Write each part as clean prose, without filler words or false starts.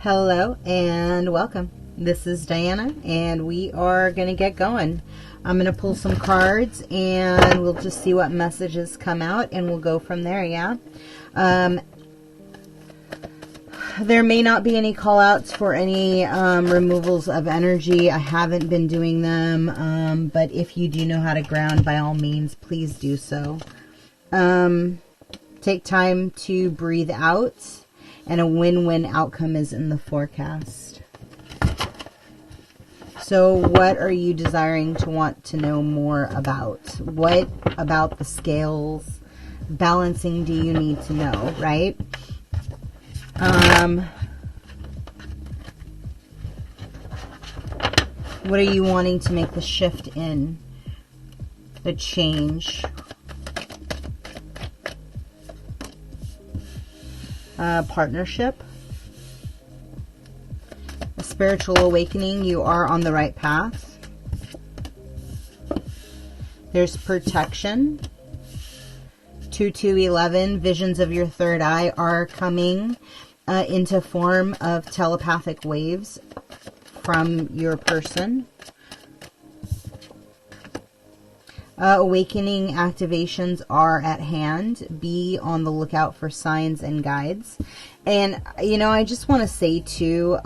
Hello and welcome. This is Diana and we are going to get going. I'm going to pull some cards and we'll just see what messages come out and we'll go from there, yeah? There may not be any call outs for any removals of energy. I haven't been doing them, but if you do know how to ground, by all means, please do so. Take time to breathe out, and a win-win outcome is in the forecast. So what are you desiring to want to know more about? What about the scales balancing do you need to know, right? What are you wanting to make the shift in? The change? Partnership? A spiritual awakening. You are on the right path. There's protection. 2211, visions of your third eye are coming into form of telepathic waves from your person. Awakening activations are at hand. Be on the lookout for signs and guides. And, you know, I just want to say, too,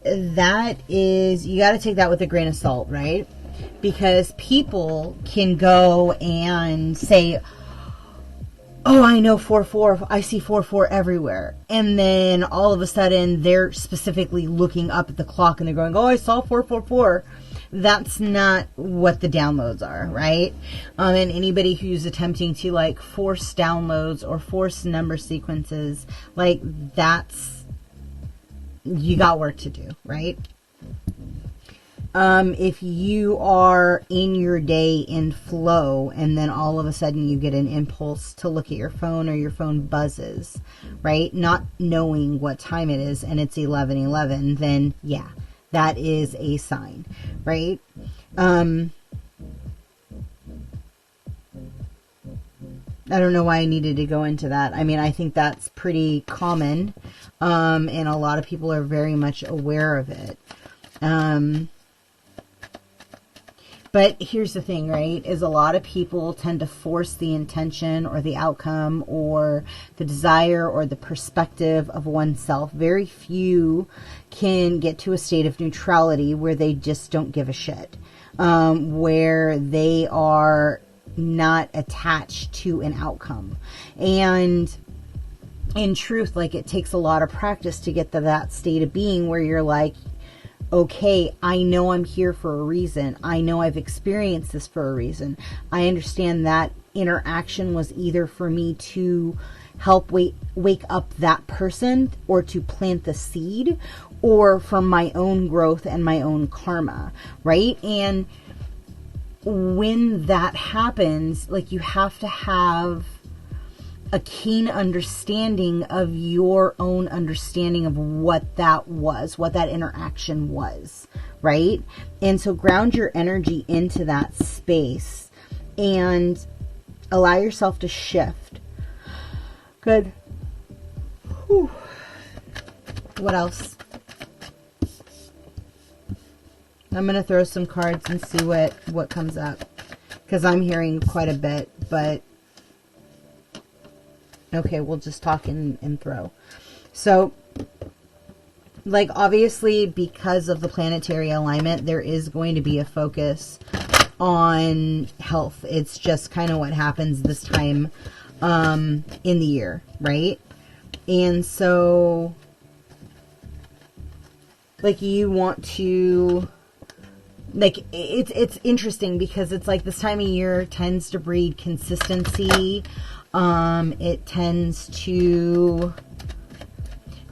that is, you got to take that with a grain of salt, right? Because people can go and say, oh, I know 4-4, I see 4-4 everywhere. And then all of a sudden they're specifically looking up at the clock and they're going, oh, I saw 4-4-4. That's not what the downloads are, right? And anybody who's attempting to like force downloads or force number sequences, like that's, you got work to do, right? If you are in your day in flow and then all of a sudden you get an impulse to look at your phone or your phone buzzes, right? Not knowing what time it is and it's 11:11, then yeah, that is a sign, right? I don't know why I needed to go into that. I mean, I think that's pretty common, and a lot of people are very much aware of it. But here's the thing, right, is a lot of people tend to force the intention or the outcome or the desire or the perspective of oneself. Very few can get to a state of neutrality where they just don't give a shit, where they are not attached to an outcome. And in truth, like, it takes a lot of practice to get to that state of being where you're like, okay, I know I'm here for a reason. I know I've experienced this for a reason. I understand that interaction was either for me to help wake up that person or to plant the seed or from my own growth and my own karma, right? And when that happens, like, you have to have a keen understanding of your own understanding of what that was, what that interaction was, right? And so ground your energy into that space and allow yourself to shift. Good. Whew. What else? I'm going to throw some cards and see what comes up, because I'm hearing quite a bit, but okay, we'll just talk and throw. So, like, obviously, because of the planetary alignment, there is going to be a focus on health. It's just kind of what happens this time in the year, right? And so, like, you want to, like, it's interesting because it's like this time of year tends to breed consistency. It tends to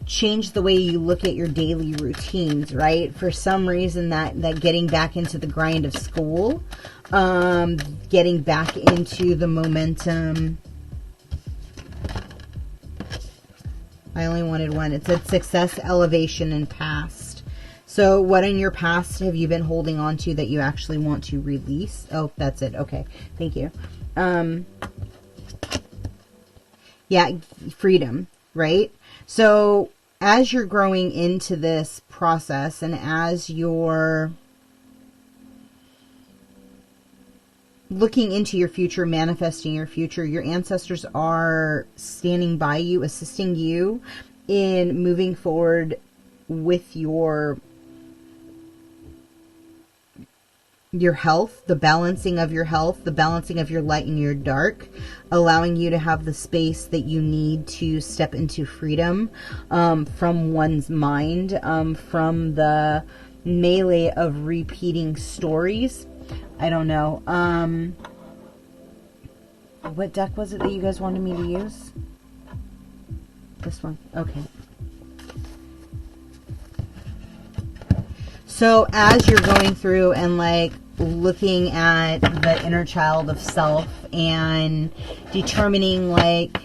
change the way you look at your daily routines, right? For some reason, that getting back into the grind of school, getting back into the momentum. I only wanted one. It said success, elevation, and past. So what in your past have you been holding on to that you actually want to release? Oh, that's it. Okay. Thank you. Yeah, freedom. right? So as you're growing into this process and as you're looking into your future, manifesting your future, your ancestors are standing by you, assisting you in moving forward with your health, the balancing of your health, the balancing of your light and your dark, allowing you to have the space that you need to step into freedom from one's mind, from the melee of repeating stories. I don't know. What deck was it that you guys wanted me to use? This one. Okay. So as you're going through and like looking at the inner child of self and determining like,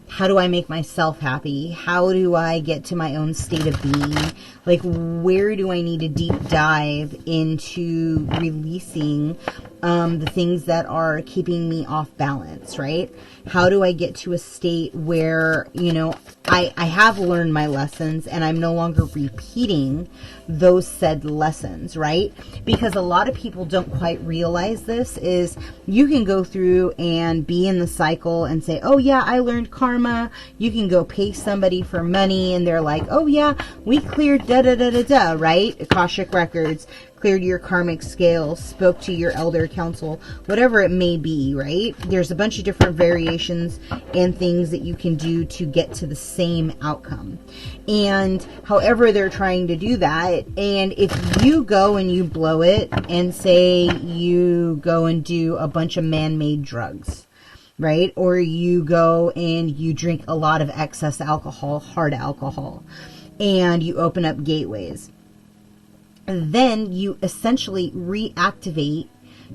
how do I make myself happy? How do I get to my own state of being? Like, where do I need to deep dive into releasing the things that are keeping me off balance, right? How do I get to a state where, you know, I have learned my lessons and I'm no longer repeating those said lessons, right? Because a lot of people don't quite realize this is you can go through and be in the cycle and say, oh yeah, I learned karma. You can go pay somebody for money and they're like, oh yeah, we cleared da-da-da-da-da, right? Akashic records, cleared your karmic scale, spoke to your elder council, whatever it may be, right? There's a bunch of different variations and things that you can do to get to the same outcome. And however they're trying to do that, and if you go and you blow it and say you go and do a bunch of man-made drugs, right? Or you go and you drink a lot of excess alcohol, hard alcohol, and you open up gateways, then you essentially reactivate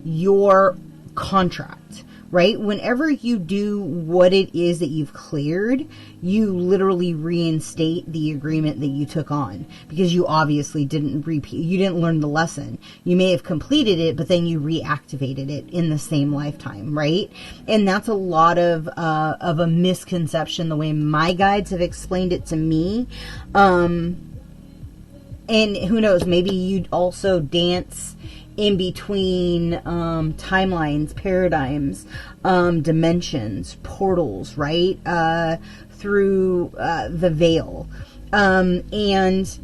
your contract, right? Whenever you do what it is that you've cleared, you literally reinstate the agreement that you took on because you obviously didn't repeat, you didn't learn the lesson. You may have completed it, but then you reactivated it in the same lifetime, right? And that's a lot of a misconception, the way my guides have explained it to me. And who knows, maybe you'd also dance in between timelines, paradigms, dimensions, portals, right? Through the veil. And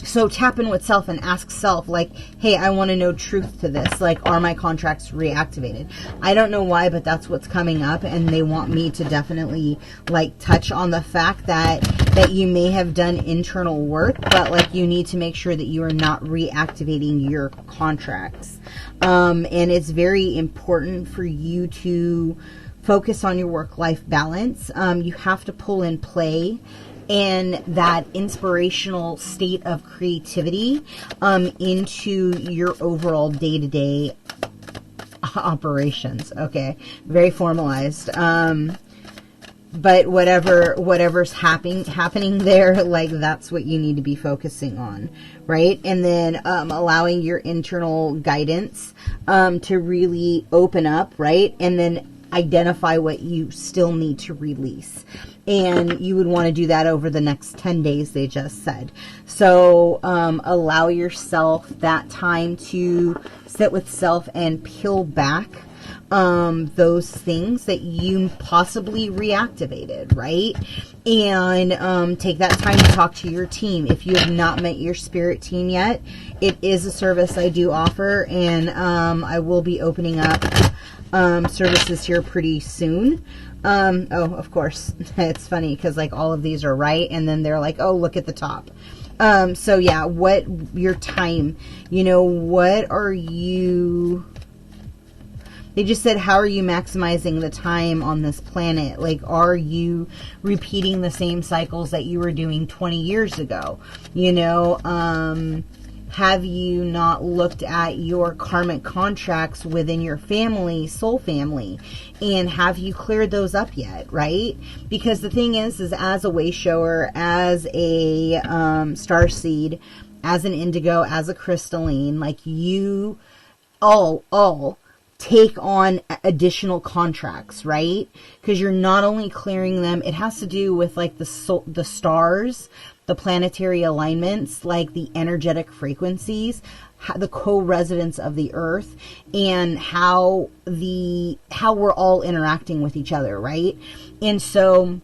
so tap in with self and ask self, like, hey, I want to know truth to this. Like, are my contracts reactivated? I don't know why, but that's what's coming up. And they want me to definitely, like, touch on the fact that you may have done internal work, but, like, you need to make sure that you are not reactivating your contracts. And it's very important for you to focus on your work-life balance. You have to pull in play and that inspirational state of creativity into your overall day-to-day operations. Okay, very formalized. But whatever's happening there, like, that's what you need to be focusing on, right? And then allowing your internal guidance to really open up, right? And then identify what you still need to release. And you would want to do that over the next 10 days, they just said. So allow yourself that time to sit with self and peel back those things that you possibly reactivated, right? And take that time to talk to your team. If you have not met your spirit team yet, it is a service I do offer, and I will be opening up services here pretty soon. Oh, of course, it's funny because, like, all of these are right, and then they're like, oh, look at the top. So yeah, what your time, you know, what are you... They just said, how are you maximizing the time on this planet? Like, are you repeating the same cycles that you were doing 20 years ago? You know, have you not looked at your karmic contracts within your family, soul family? And have you cleared those up yet, right? Because the thing is as a way shower, as a starseed, as an indigo, as a crystalline, like, you all take on additional contracts, right? Because you're not only clearing them, it has to do with like the stars, the planetary alignments, like the energetic frequencies, the co-residence of the earth, and how we're all interacting with each other, right? And so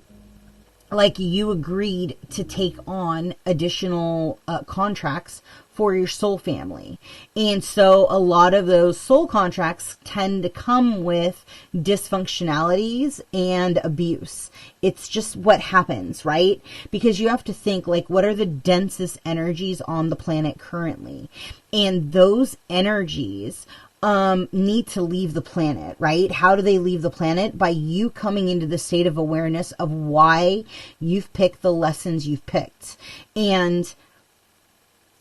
like you agreed to take on additional contracts for your soul family. And so a lot of those soul contracts tend to come with dysfunctionalities and abuse. It's just what happens, right? Because you have to think, like, what are the densest energies on the planet currently? And those energies need to leave the planet, right? How do they leave the planet? By you coming into the state of awareness of why you've picked the lessons you've picked. And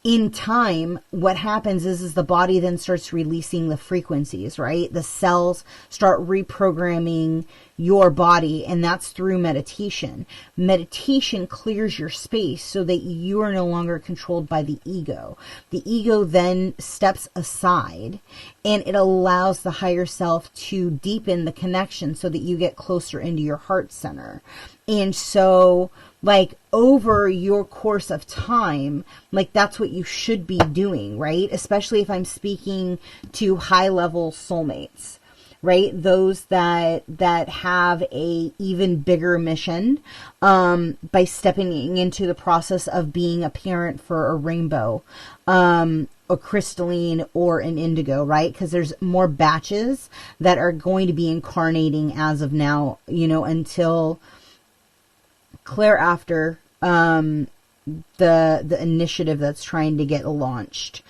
in time, what happens is the body then starts releasing the frequencies, right? The cells start reprogramming your body, and that's through meditation. Meditation clears your space so that you are no longer controlled by the ego. The ego then steps aside, and it allows the higher self to deepen the connection so that you get closer into your heart center. And so, like, over your course of time, like, that's what you should be doing, right? Especially if I'm speaking to high-level soulmates, right? Those that have a even bigger mission, by stepping into the process of being a parent for a rainbow, a crystalline or an indigo, right? Because there's more batches that are going to be incarnating as of now, you know, until clear after the initiative that's trying to get launched.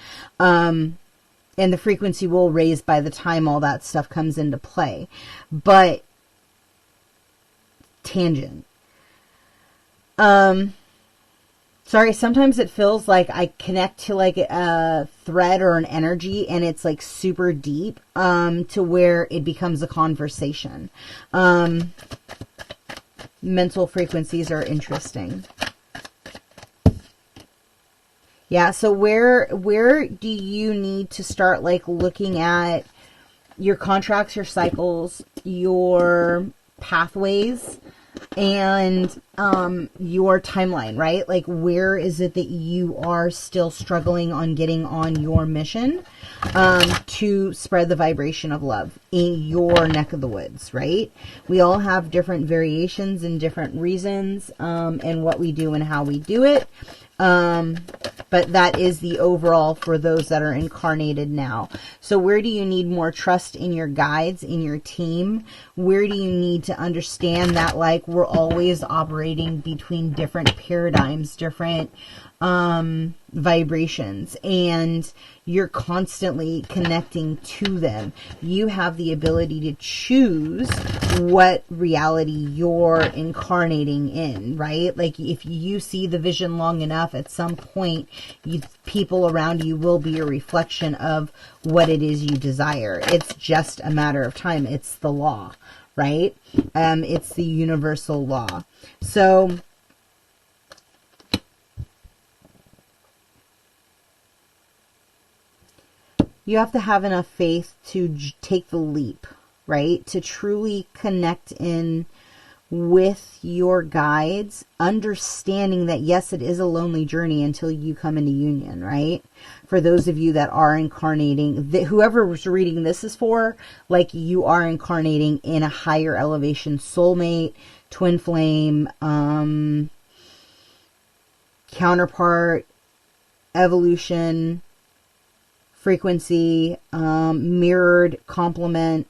And the frequency will raise by the time all that stuff comes into play. But tangent. Sorry, sometimes it feels like I connect to like a thread or an energy and it's like super deep, to where it becomes a conversation. Mental frequencies are interesting. Yeah, so where do you need to start like looking at your contracts, your cycles, your pathways, and your timeline, right? Like, where is it that you are still struggling on getting on your mission to spread the vibration of love in your neck of the woods, right? We all have different variations and different reasons, and what we do and how we do it. But that is the overall for those that are incarnated now. So where do you need more trust in your guides, in your team? Where do you need to understand that, like, we're always operating between different paradigms, different vibrations, and you're constantly connecting to them. You have the ability to choose what reality you're incarnating in, right? Like, if you see the vision long enough, at some point, people around you will be a reflection of what it is you desire. It's just a matter of time. It's the law, right? It's the universal law. So you have to have enough faith to take the leap, right? To truly connect in with your guides, understanding that, yes, it is a lonely journey until you come into union, right? For those of you that are incarnating, whoever was reading this is for, like, you are incarnating in a higher elevation soulmate, twin flame, counterpart, evolution, frequency, mirrored complement.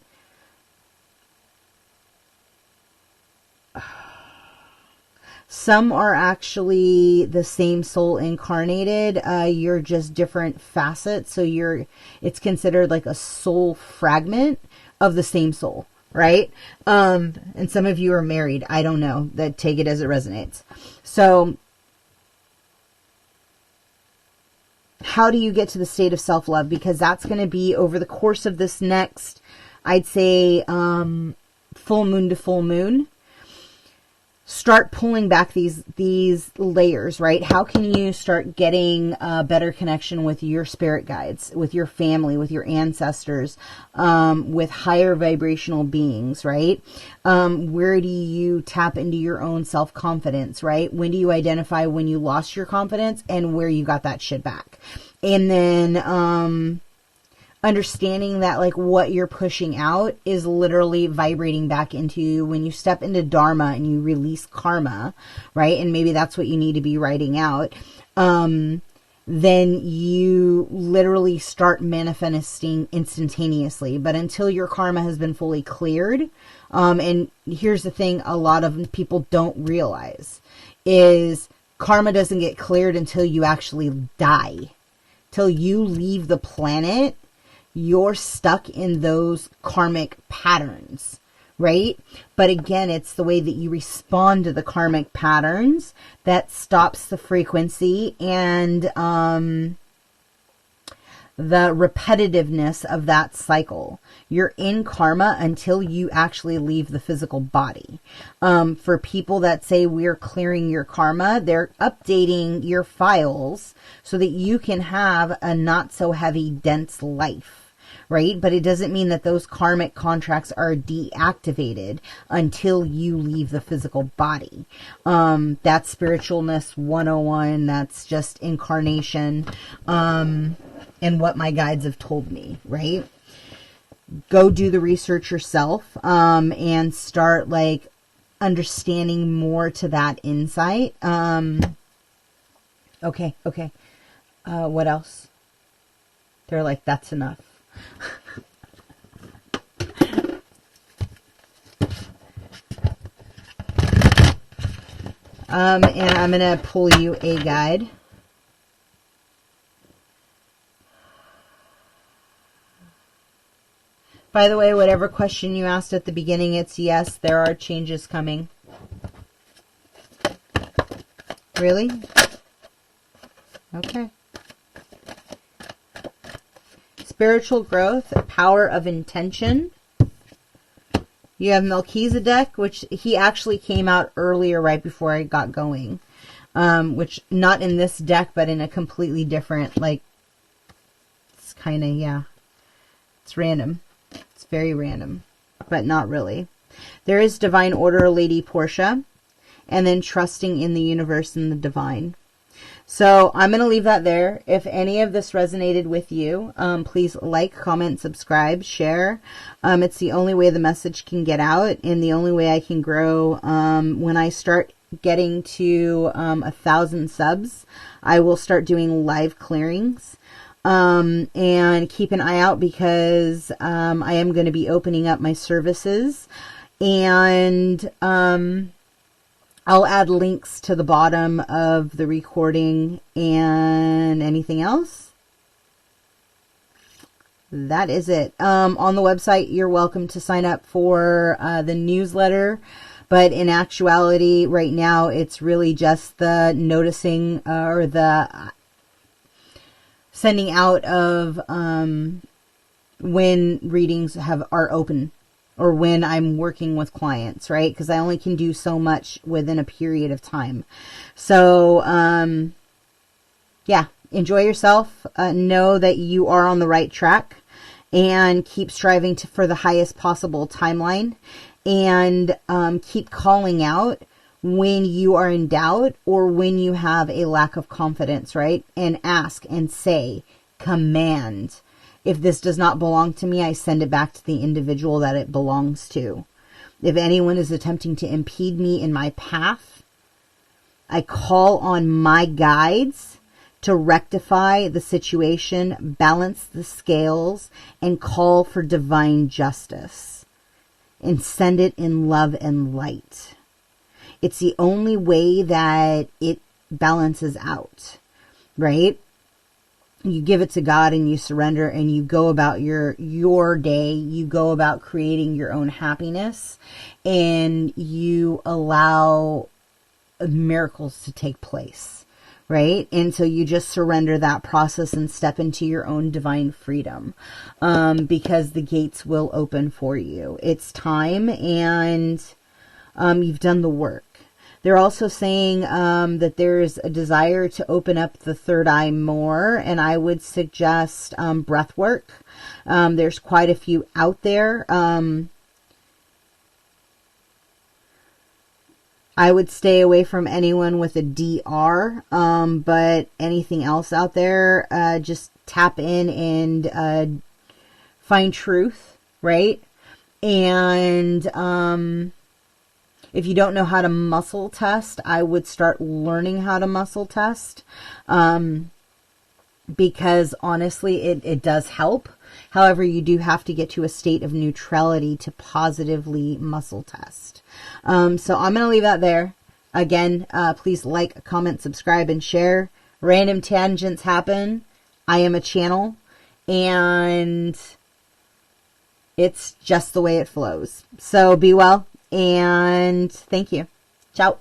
Some are actually the same soul incarnated. You're just different facets. So it's considered like a soul fragment of the same soul, right? And some of you are married. I don't know. That, take it as it resonates. So how do you get to the state of self-love? Because that's going to be over the course of this next, I'd say, full moon to full moon. start pulling back these layers, right? How can you start getting a better connection with your spirit guides, with your family, with your ancestors, with higher vibrational beings, right? Where do you tap into your own self-confidence, right? When do you identify when you lost your confidence and where you got that shit back? And then understanding that like what you're pushing out is literally vibrating back into you. When you step into dharma and you release karma, right? And maybe that's what you need to be writing out. Then you literally start manifesting instantaneously. But until your karma has been fully cleared, and here's the thing a lot of people don't realize is karma doesn't get cleared until you actually die. Till you leave the planet, you're stuck in those karmic patterns, right? But again, it's the way that you respond to the karmic patterns that stops the frequency and the repetitiveness of that cycle. You're in karma until you actually leave the physical body. For people that say we're clearing your karma, they're updating your files so that you can have a not so heavy, dense life. Right? But it doesn't mean that those karmic contracts are deactivated until you leave the physical body. That's spiritualness 101. That's just incarnation. And what my guides have told me, right? Go do the research yourself, and start like understanding more to that insight. Okay. What else? They're like, that's enough. And I'm going to pull you a guide. By the way, whatever question you asked at the beginning, it's yes, there are changes coming. Really? Okay. Spiritual growth, power of intention. You have Melchizedek, which he actually came out earlier right before I got going. Which not in this deck, but in a completely different, like, it's kind of, yeah. It's random. It's very random, but not really. There is Divine Order, Lady Portia, and then trusting in the universe and the divine. So I'm going to leave that there. If any of this resonated with you, please like, comment, subscribe, share. It's the only way the message can get out and the only way I can grow. When I start getting to 1,000 subs, I will start doing live clearings. And keep an eye out because I am going to be opening up my services. And I'll add links to the bottom of the recording and anything else. That is it. On the website, you're welcome to sign up for the newsletter. But in actuality, right now, it's really just the noticing or the sending out of when readings are open. Or when I'm working with clients, right? Because I only can do so much within a period of time. So, yeah, enjoy yourself. Know that you are on the right track. And keep striving for the highest possible timeline. And keep calling out when you are in doubt or when you have a lack of confidence, right? And ask and say, command. If this does not belong to me, I send it back to the individual that it belongs to. If anyone is attempting to impede me in my path, I call on my guides to rectify the situation, balance the scales, and call for divine justice. And send it in love and light. It's the only way that it balances out, right? You give it to God and you surrender and you go about your day. You go about creating your own happiness and you allow miracles to take place, right? And so you just surrender that process and step into your own divine freedom because the gates will open for you. It's time and you've done the work. They're also saying that there's a desire to open up the third eye more, and I would suggest breath work. There's quite a few out there. I would stay away from anyone with a DR, but anything else out there, just tap in and find truth, right? And if you don't know how to muscle test, I would start learning how to muscle test, because honestly, it does help. However, you do have to get to a state of neutrality to positively muscle test. So I'm going to leave that there. Again, please like, comment, subscribe, and share. Random tangents happen. I am a channel, and it's just the way it flows. So be well, and thank you. Ciao.